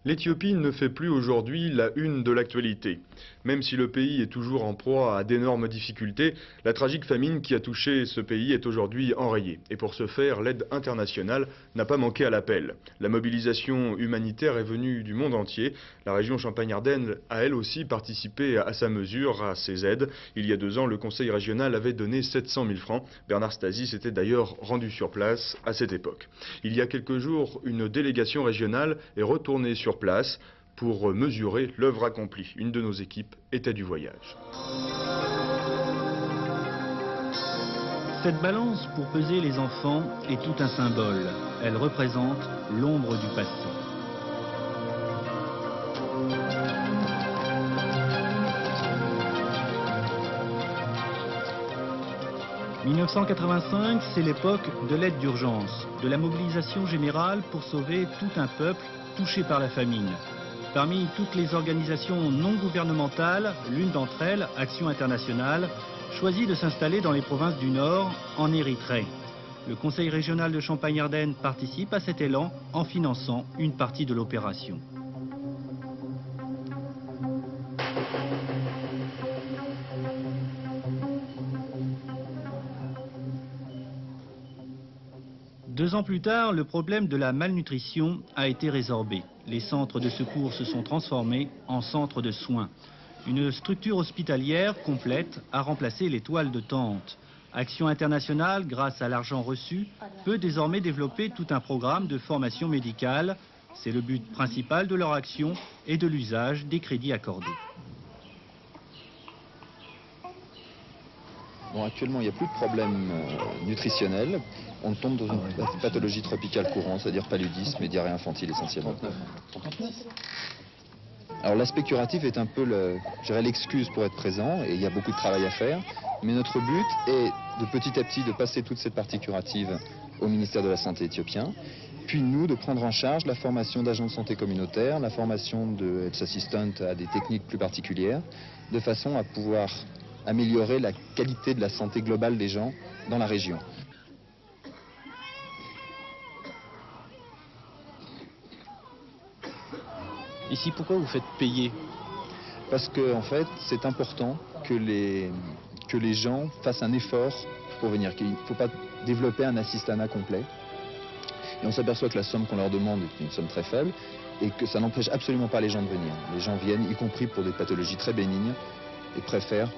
L'Éthiopie ne fait plus aujourd'hui la une de l'actualité. Même si le pays est toujours en proie à d'énormes difficultés, la tragique famine qui a touché ce pays est aujourd'hui enrayée. Et pour ce faire, l'aide internationale n'a pas manqué à l'appel. La mobilisation humanitaire est venue du monde entier. La région Champagne-Ardenne a elle aussi participé à sa mesure, à ces aides. Il y a 2 ans, le conseil régional avait donné 700 000 francs. Bernard Stasi s'était d'ailleurs rendu sur place à cette époque. Il y a quelques jours, une délégation régionale est retournée sur place pour mesurer l'œuvre accomplie. Une de nos équipes était du voyage. Cette balance pour peser les enfants est tout un symbole. Elle représente l'ombre du passé. « 1985, c'est l'époque de l'aide d'urgence, de la mobilisation générale pour sauver tout un peuple touché par la famine. Parmi toutes les organisations non gouvernementales, l'une d'entre elles, Action Internationale, choisit de s'installer dans les provinces du Nord, en Érythrée. Le Conseil régional de Champagne-Ardenne participe à cet élan en finançant une partie de l'opération. Deux ans plus tard, le problème de la malnutrition a été résorbé. Les centres de secours se sont transformés en centres de soins. Une structure hospitalière complète a remplacé les toiles de tente. Action Internationale, grâce à l'argent reçu, peut désormais développer tout un programme de formation médicale. C'est le but principal de leur action et de l'usage des crédits accordés. Bon, actuellement, il n'y a plus de problème nutritionnel. On tombe dans une pathologie tropicale courante, c'est-à-dire paludisme et diarrhée infantile essentiellement. Alors l'aspect curatif est un peu l'excuse pour être présent, et il y a beaucoup de travail à faire. Mais notre but est de petit à petit de passer toute cette partie curative au ministère de la Santé éthiopien, puis nous de prendre en charge la formation d'agents de santé communautaire, la formation de health assistant à des techniques plus particulières, de façon à pouvoir améliorer la qualité de la santé globale des gens dans la région. Ici, pourquoi vous faites payer? Parce que, en fait, c'est important que les gens fassent un effort pour venir. Il ne faut pas développer un assistanat complet. Et on s'aperçoit que la somme qu'on leur demande est une somme très faible et que ça n'empêche absolument pas les gens de venir. Les gens viennent, y compris pour des pathologies très bénignes, et préfèrent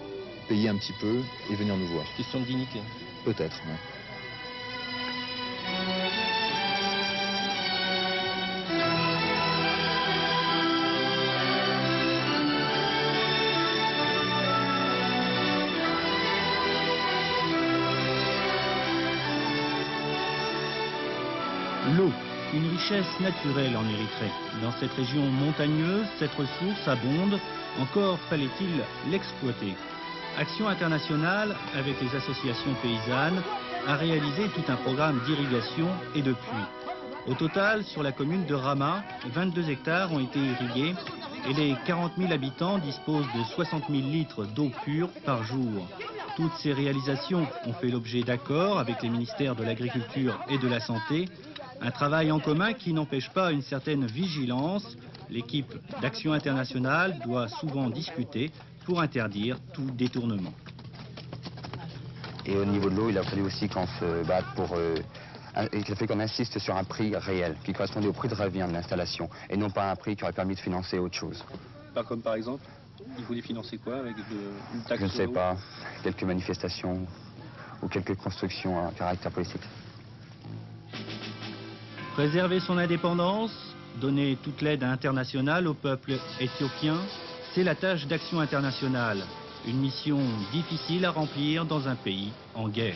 payer un petit peu et venir nous voir. Question de dignité. Peut-être, ouais. L'eau, une richesse naturelle en Érythrée. Dans cette région montagneuse, cette ressource abonde. Encore fallait-il l'exploiter. Action Internationale, avec les associations paysannes, a réalisé tout un programme d'irrigation et de puits. Au total, sur la commune de Rama, 22 hectares ont été irrigués et les 40 000 habitants disposent de 60 000 litres d'eau pure par jour. Toutes ces réalisations ont fait l'objet d'accords avec les ministères de l'Agriculture et de la Santé. Un travail en commun qui n'empêche pas une certaine vigilance. L'équipe d'Action Internationale doit souvent discuter pour interdire tout détournement. Et au niveau de l'eau, il a fallu aussi qu'on se batte pour... il a fait qu'on insiste sur un prix réel, qui correspondait au prix de revient de l'installation, et non pas un prix qui aurait permis de financer autre chose. Pas comme par exemple, il voulait financer quoi avec une taxe? Je ne sais pas, quelques manifestations ou quelques constructions à caractère politique. Préserver son indépendance, donner toute l'aide internationale au peuple éthiopien, c'est la tâche d'Action Internationale. Une mission difficile à remplir dans un pays en guerre.